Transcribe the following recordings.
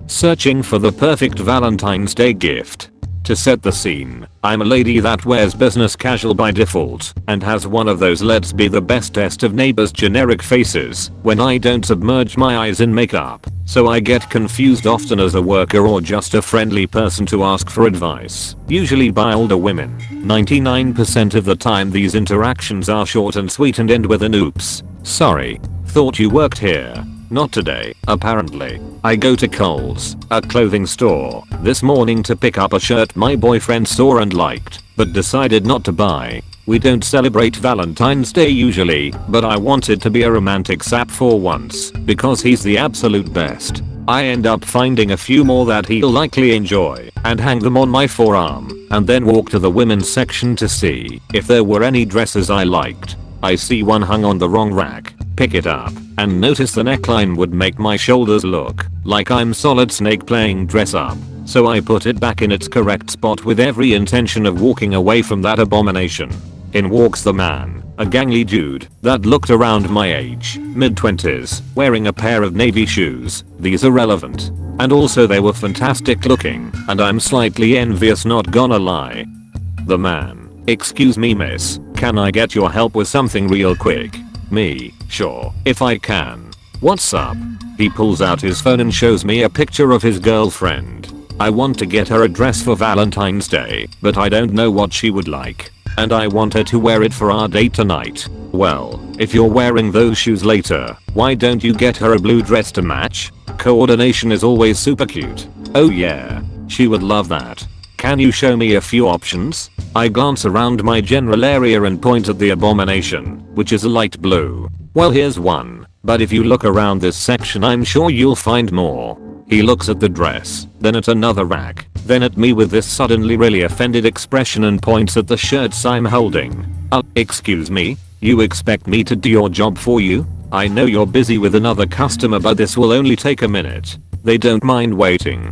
Searching for the perfect Valentine's Day gift. To set the scene, I'm a lady that wears business casual by default and has one of those let's be the best test of neighbors generic faces when I don't submerge my eyes in makeup, so I get confused often as a worker or just a friendly person to ask for advice, usually by older women. 99% of the time these interactions are short and sweet and end with an oops, sorry, thought you worked here. Not today, apparently. I go to Kohl's, a clothing store, this morning to pick up a shirt my boyfriend saw and liked, but decided not to buy. We don't celebrate Valentine's Day usually, but I wanted to be a romantic sap for once, because he's the absolute best. I end up finding a few more that he'll likely enjoy, and hang them on my forearm, and then walk to the women's section to see if there were any dresses I liked. I see one hung on the wrong rack, pick it up, and notice the neckline would make my shoulders look like I'm Solid Snake playing dress up, so I put it back in its correct spot with every intention of walking away from that abomination. In walks the man, a gangly dude that looked around my age, mid-20s, wearing a pair of navy shoes. These are relevant. And also they were fantastic looking, and I'm slightly envious, not gonna lie. The man, excuse me miss, can I get your help with something real quick? Me, sure, if I can. What's up? He pulls out his phone and shows me a picture of his girlfriend. I want to get her a dress for Valentine's Day, but I don't know what she would like. And I want her to wear it for our date tonight. Well, if you're wearing those shoes later, why don't you get her a blue dress to match? Coordination is always super cute. Oh yeah, she would love that. Can you show me a few options? I glance around my general area and point at the abomination, which is a light blue. Well, here's one, but if you look around this section I'm sure you'll find more. He looks at the dress, then at another rack, then at me with this suddenly really offended expression and points at the shirts I'm holding. Excuse me? You expect me to do your job for you? I know you're busy with another customer, but this will only take a minute. They don't mind waiting.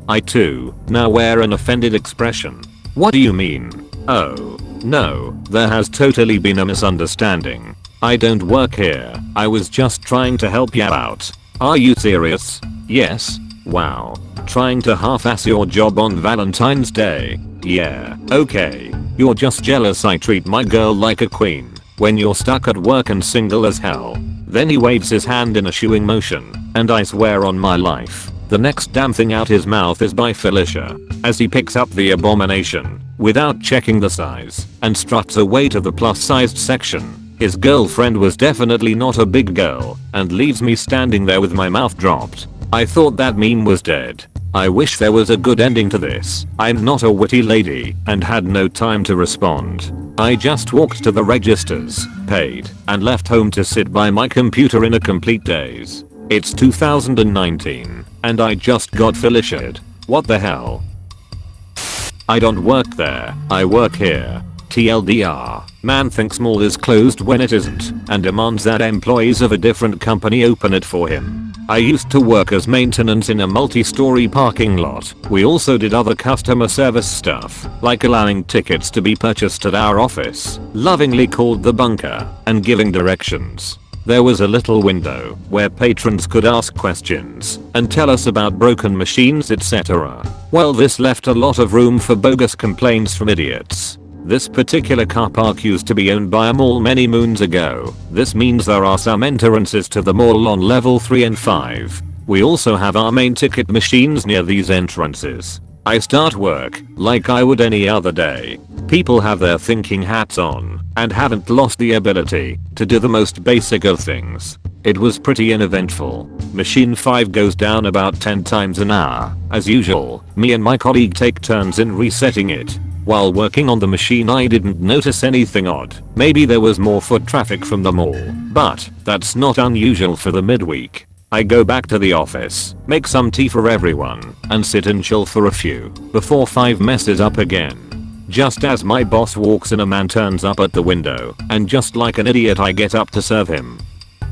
I too now wear an offended expression. What do you mean? Oh, no, there has totally been a misunderstanding. I don't work here, I was just trying to help you out. Are you serious? Yes? Wow. Trying to half-ass your job on Valentine's Day? Yeah, okay. You're just jealous I treat my girl like a queen when you're stuck at work and single as hell. Then he waves his hand in a shooing motion, and I swear on my life, the next damn thing out his mouth is by Felicia, as he picks up the abomination, without checking the size, and struts away to the plus-sized section. His girlfriend was definitely not a big girl, and leaves me standing there with my mouth dropped. I thought that meme was dead. I wish there was a good ending to this. I'm not a witty lady, and had no time to respond. I just walked to the registers, paid, and left home to sit by my computer in a complete daze. It's 2019, and I just got Felicia'd. What the hell? I don't work there, I work here. TLDR, man thinks mall is closed when it isn't, and demands that employees of a different company open it for him. I used to work as maintenance in a multi-story parking lot. We also did other customer service stuff, like allowing tickets to be purchased at our office, lovingly called the bunker, and giving directions. There was a little window where patrons could ask questions and tell us about broken machines, etc. Well, this left a lot of room for bogus complaints from idiots. This particular car park used to be owned by a mall many moons ago. This means there are some entrances to the mall on level 3 and 5. We also have our main ticket machines near these entrances. I start work like I would any other day. People have their thinking hats on and haven't lost the ability to do the most basic of things. It was pretty uneventful. Machine 5 goes down about 10 times an hour. As usual, me and my colleague take turns in resetting it. While working on the machine I didn't notice anything odd. Maybe there was more foot traffic from the mall, but that's not unusual for the midweek. I go back to the office, make some tea for everyone, and sit and chill for a few before 5 messes up again. Just as my boss walks in, a man turns up at the window, and just like an idiot I get up to serve him.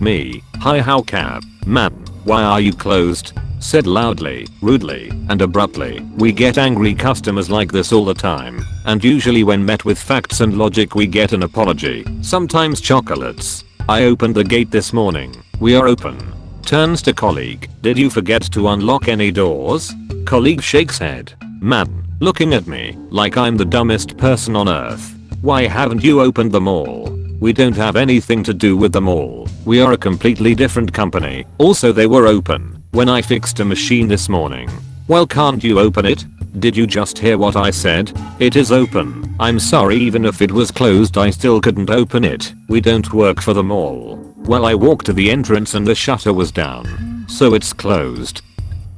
Me, hi, how cab, ma'am, why are you closed? Said loudly, rudely, and abruptly. We get angry customers like this all the time, and usually when met with facts and logic we get an apology, sometimes chocolates. I opened the gate this morning. We are open. Turns to colleague. Did you forget to unlock any doors? Colleague shakes head. Man, looking at me like I'm the dumbest person on earth. Why haven't you opened them all? We don't have anything to do with them all. We are a completely different company. Also they were open when I fixed a machine this morning. Well, can't you open it? Did you just hear what I said? It is open. I'm sorry, even if it was closed I still couldn't open it. We don't work for them all. Well, I walked to the entrance and the shutter was down. So it's closed.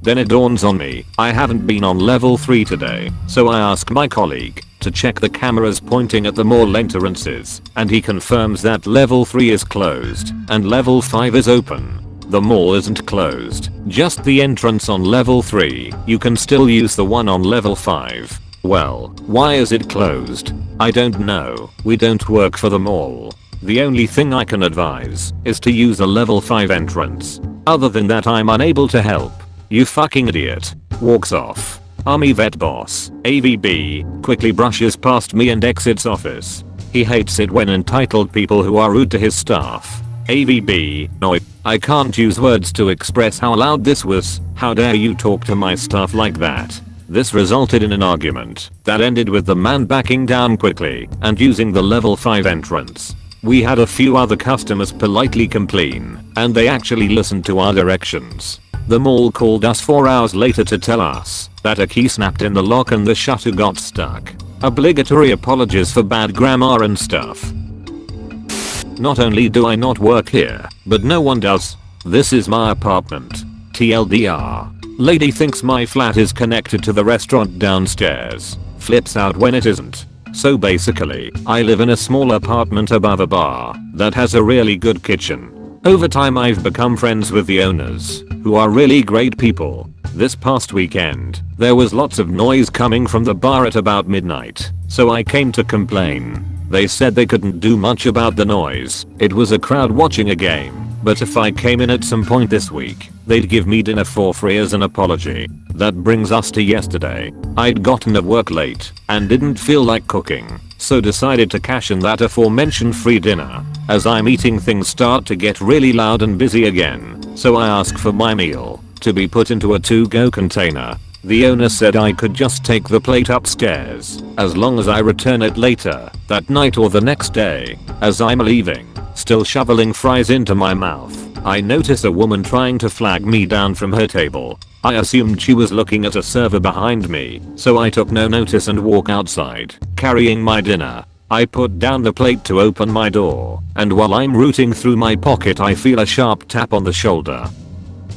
Then it dawns on me, I haven't been on level 3 today, so I ask my colleague to check the cameras pointing at the mall entrances, and he confirms that level 3 is closed and level 5 is open. The mall isn't closed, just the entrance on level 3. You can still use the one on level 5. Well, why is it closed? I don't know. We don't work for the mall. The only thing I can advise is to use a level 5 entrance. Other than that I'm unable to help. You fucking idiot. Walks off. Army vet boss, AVB, quickly brushes past me and exits office. He hates it when entitled people who are rude to his staff. AVB, no, I can't use words to express how loud this was. How dare you talk to my staff like that? This resulted in an argument that ended with the man backing down quickly and using the level 5 entrance. We had a few other customers politely complain, and they actually listened to our directions. The mall called us 4 hours later to tell us that a key snapped in the lock and the shutter got stuck. Obligatory apologies for bad grammar and stuff. Not only do I not work here, but no one does. This is my apartment. TLDR. Lady thinks my flat is connected to the restaurant downstairs. Flips out when it isn't. So basically, I live in a small apartment above a bar that has a really good kitchen. Over time I've become friends with the owners, who are really great people. This past weekend, there was lots of noise coming from the bar at about midnight, so I came to complain. They said they couldn't do much about the noise. It was a crowd watching a game, but if I came in at some point this week, they'd give me dinner for free as an apology. That brings us to yesterday. I'd gotten at work late and didn't feel like cooking, so decided to cash in that aforementioned free dinner. As I'm eating, things start to get really loud and busy again, so I ask for my meal to be put into a to-go container. The owner said I could just take the plate upstairs as long as I return it later that night or the next day. As I'm leaving, still shoveling fries into my mouth, I notice a woman trying to flag me down from her table. I assumed she was looking at a server behind me, so I took no notice and walk outside, carrying my dinner. I put down the plate to open my door, and while I'm rooting through my pocket I feel a sharp tap on the shoulder.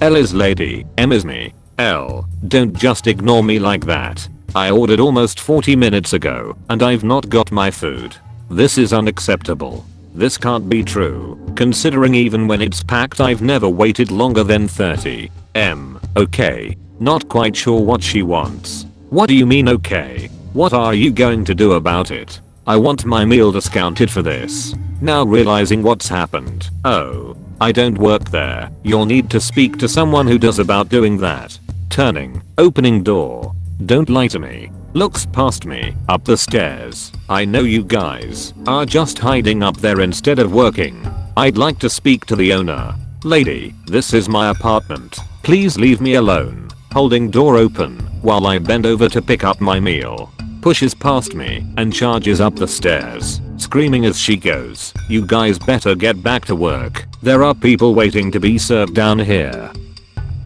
L is lady, M is me. L, don't just ignore me like that. I ordered almost 40 minutes ago, and I've not got my food. This is unacceptable. This can't be true, considering even when it's packed I've never waited longer than 30. M, okay. Not quite sure what she wants. What do you mean okay? What are you going to do about it? I want my meal discounted for this. Now realizing what's happened. Oh, I don't work there. You'll need to speak to someone who does about doing that. Turning, opening door. Don't lie to me. Looks past me, up the stairs. I know you guys are just hiding up there instead of working. I'd like to speak to the owner. Lady, this is my apartment. Please leave me alone. Holding door open while I bend over to pick up my meal. Pushes past me and charges up the stairs, screaming as she goes, "You guys better get back to work. There are people waiting to be served down here."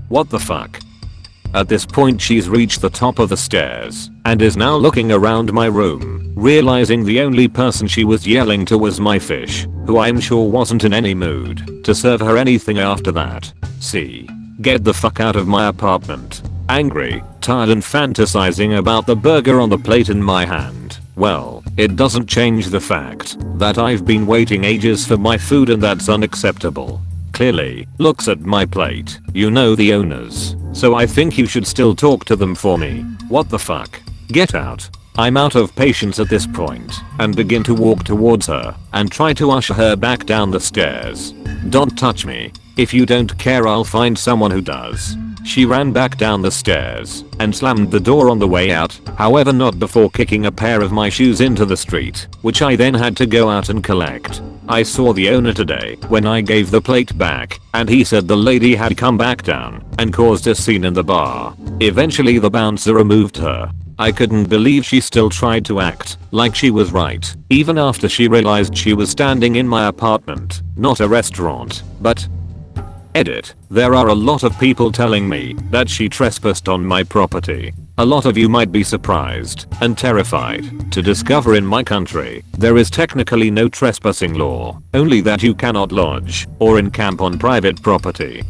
What the fuck? At this point she's reached the top of the stairs and is now looking around my room, realizing the only person she was yelling to was my fish, who I'm sure wasn't in any mood to serve her anything after that. See? Get the fuck out of my apartment. Angry, tired and fantasizing about the burger on the plate in my hand. Well, it doesn't change the fact that I've been waiting ages for my food and that's unacceptable. Clearly, looks at my plate. You know the owners, so I think you should still talk to them for me. What the fuck? Get out. I'm out of patience at this point and begin to walk towards her and try to usher her back down the stairs. Don't touch me. If you don't care, I'll find someone who does. She ran back down the stairs and slammed the door on the way out, however not before kicking a pair of my shoes into the street, which I then had to go out and collect. I saw the owner today when I gave the plate back, and he said the lady had come back down and caused a scene in the bar. Eventually the bouncer removed her. I couldn't believe she still tried to act like she was right, even after she realized she was standing in my apartment, not a restaurant. But edit. There are a lot of people telling me that she trespassed on my property. A lot of you might be surprised and terrified to discover in my country there is technically no trespassing law, only that you cannot lodge or encamp on private property.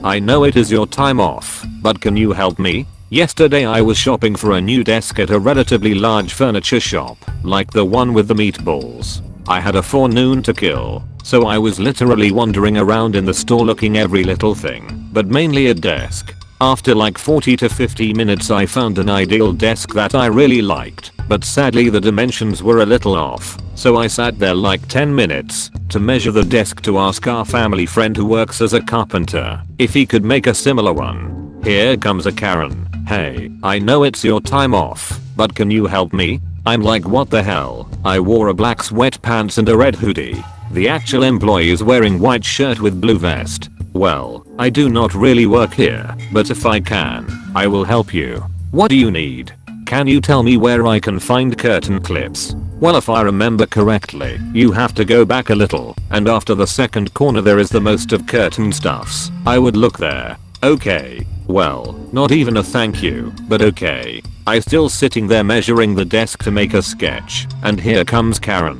I know it is your time off, but can you help me? Yesterday I was shopping for a new desk at a relatively large furniture shop, like the one with the meatballs. I had a forenoon to kill, so I was literally wandering around in the store looking every little thing, but mainly a desk. After like 40 to 50 minutes I found an ideal desk that I really liked, but sadly the dimensions were a little off, so I sat there like 10 minutes to measure the desk to ask our family friend who works as a carpenter if he could make a similar one. Here comes a Karen. Hey, I know it's your time off, but can you help me? I'm like, what the hell? I wore a black sweatpants and a red hoodie. The actual employee is wearing white shirt with blue vest. Well, I do not really work here, but if I can, I will help you. What do you need? Can you tell me where I can find curtain clips? Well, if I remember correctly, you have to go back a little, and after the second corner there is the most of curtain stuffs. I would look there. Okay. Well, not even a thank you, but okay. I still sitting there measuring the desk to make a sketch, and here comes Karen.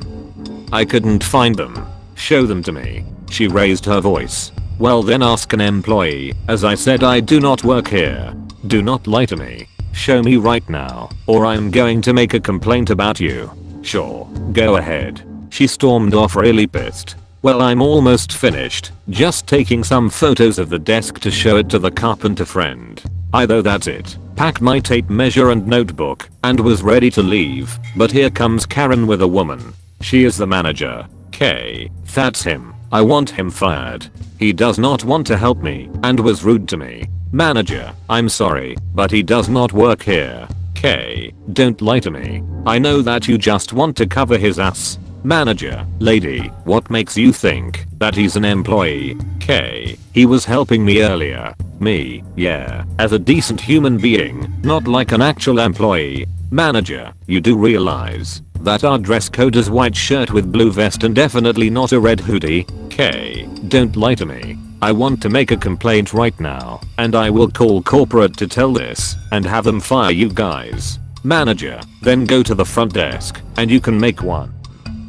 I couldn't find them. Show them to me. She raised her voice. Well then ask an employee, as I said I do not work here. Do not lie to me. Show me right now, or I'm going to make a complaint about you. Sure, go ahead. She stormed off really pissed. Well, I'm almost finished, just taking some photos of the desk to show it to the carpenter friend. That's it. Packed my tape measure and notebook, and was ready to leave, but here comes Karen with a woman. She is the manager. K. That's him. I want him fired. He does not want to help me, and was rude to me. Manager, I'm sorry, but he does not work here. K. Don't lie to me. I know that you just want to cover his ass. Manager, lady, what makes you think that he's an employee? K. He was helping me earlier. Me, yeah, as a decent human being, not like an actual employee. Manager, you do realize that our dress code is white shirt with blue vest and definitely not a red hoodie? K. Don't lie to me. I want to make a complaint right now, and I will call corporate to tell this and have them fire you guys. Manager, then go to the front desk and you can make one.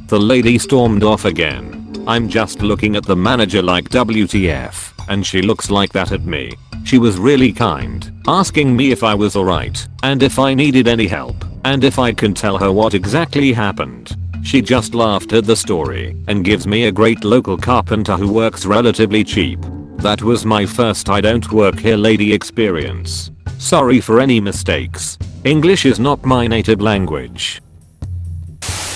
The lady stormed off again. I'm just looking at the manager like WTF, and she looks like that at me. She was really kind, asking me if I was alright, and if I needed any help, and if I can tell her what exactly happened. She just laughed at the story and gives me a great local carpenter who works relatively cheap. That was my first I don't work here lady experience. Sorry for any mistakes. English is not my native language.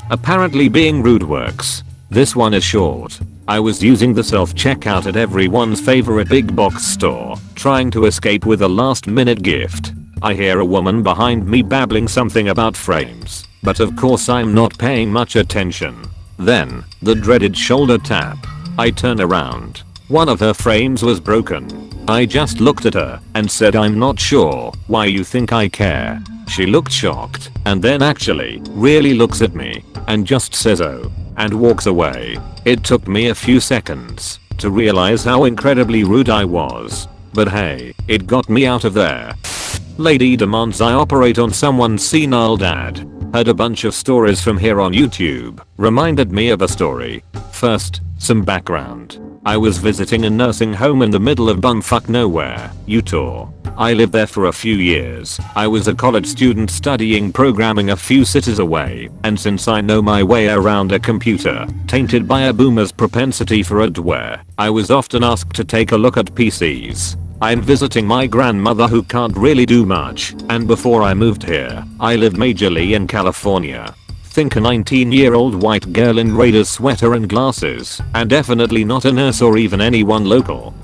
Apparently being rude works. This one is short. I was using the self-checkout at everyone's favorite big box store, trying to escape with a last-minute gift. I hear a woman behind me babbling something about frames, but of course I'm not paying much attention. Then, the dreaded shoulder tap. I turn around. One of her frames was broken. I just looked at her and said, I'm not sure why you think I care. She looked shocked and then actually really looks at me and just says oh and walks away. It took me a few seconds to realize how incredibly rude I was, but hey, it got me out of there. Lady demands I operate on someone's senile dad. Heard a bunch of stories from here on YouTube. Reminded me of a story. First, some background. I was visiting a nursing home in the middle of bumfuck nowhere, Utah. I lived there for a few years. I was a college student studying programming a few cities away, and since I know my way around a computer, tainted by a boomer's propensity for adware, I was often asked to take a look at PCs. I'm visiting my grandmother who can't really do much, and before I moved here, I lived majorly in California. Think a 19-year-old white girl in Raiders sweater and glasses, and definitely not a nurse or even anyone local.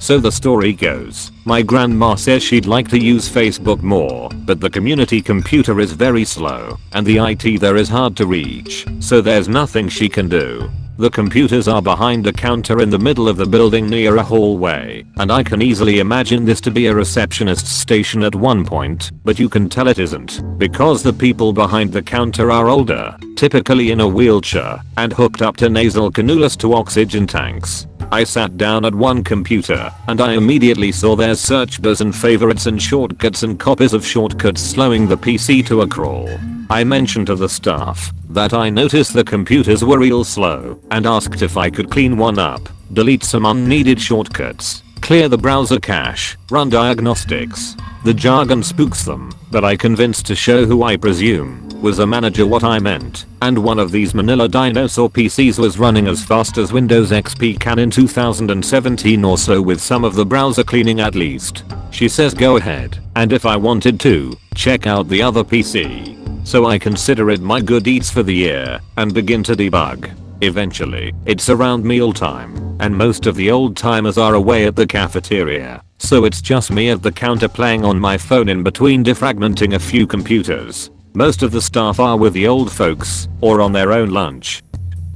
So the story goes, my grandma says she'd like to use Facebook more, but the community computer is very slow, and the IT there is hard to reach, so there's nothing she can do. The computers are behind a counter in the middle of the building near a hallway, and I can easily imagine this to be a receptionist's station at one point, but you can tell it isn't, because the people behind the counter are older, typically in a wheelchair, and hooked up to nasal cannulas to oxygen tanks. I sat down at one computer, and I immediately saw their search bars and favorites and shortcuts and copies of shortcuts slowing the PC to a crawl. I mentioned to the staff that I noticed the computers were real slow and asked if I could clean one up, delete some unneeded shortcuts, clear the browser cache, run diagnostics. The jargon spooks them, but I convinced to show who I presume was a manager what I meant, and one of these Manila dinosaur PCs was running as fast as Windows XP can in 2017 or so with some of the browser cleaning at least. She says go ahead, and if I wanted to, check out the other PC. So I consider it my good eats for the year, and begin to debug. Eventually, it's around mealtime, and most of the old timers are away at the cafeteria, so it's just me at the counter playing on my phone in between defragmenting a few computers. Most of the staff are with the old folks, or on their own lunch.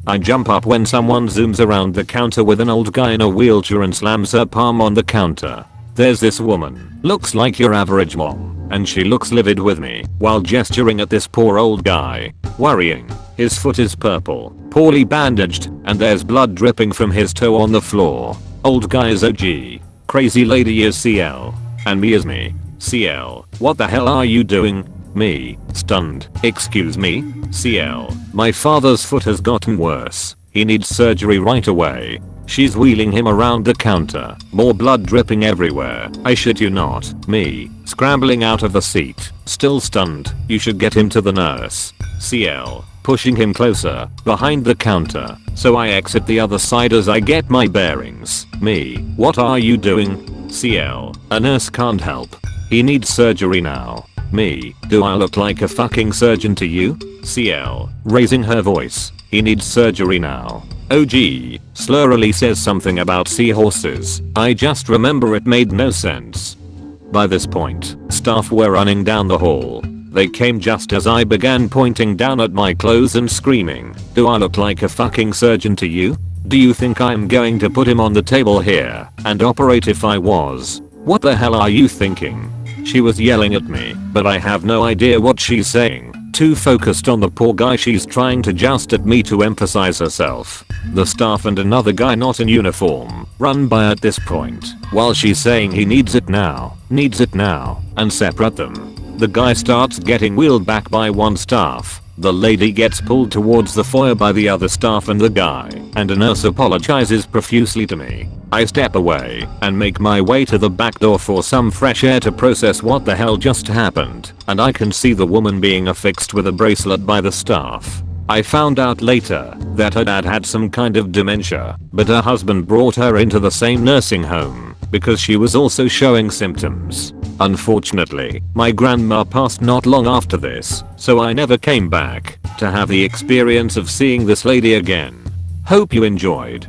I jump up when someone zooms around the counter with an old guy in a wheelchair and slams her palm on the counter. There's this woman, looks like your average mom, and she looks livid with me while gesturing at this poor old guy, worrying. His foot is purple, poorly bandaged, and there's blood dripping from his toe on the floor. Old guy is OG, crazy lady is CL, and me is me. CL, what the hell are you doing? Me, stunned, excuse me? CL, my father's foot has gotten worse. He needs surgery right away. She's wheeling him around the counter, more blood dripping everywhere. I shit you not. Me, scrambling out of the seat, still stunned. You should get him to the nurse. CL, pushing him closer, behind the counter, so I exit the other side as I get my bearings. Me, what are you doing? CL, a nurse can't help. He needs surgery now. Me, do I look like a fucking surgeon to you? CL, raising her voice, he needs surgery now. OG, slurrily says something about seahorses. I just remember it made no sense. By this point, staff were running down the hall. They came just as I began pointing down at my clothes and screaming, do I look like a fucking surgeon to you? Do you think I'm going to put him on the table here and operate if I was? What the hell are you thinking? She was yelling at me, but I have no idea what she's saying. Too focused on the poor guy she's trying to joust at me to emphasize herself. The staff and another guy not in uniform run by at this point while she's saying he needs it now, and separate them. The guy starts getting wheeled back by one staff. The lady gets pulled towards the foyer by the other staff and the guy, and a nurse apologizes profusely to me. I step away and make my way to the back door for some fresh air to process what the hell just happened, and I can see the woman being affixed with a bracelet by the staff. I found out later that her dad had some kind of dementia, but her husband brought her into the same nursing home because she was also showing symptoms. Unfortunately, my grandma passed not long after this, so I never came back to have the experience of seeing this lady again. Hope you enjoyed.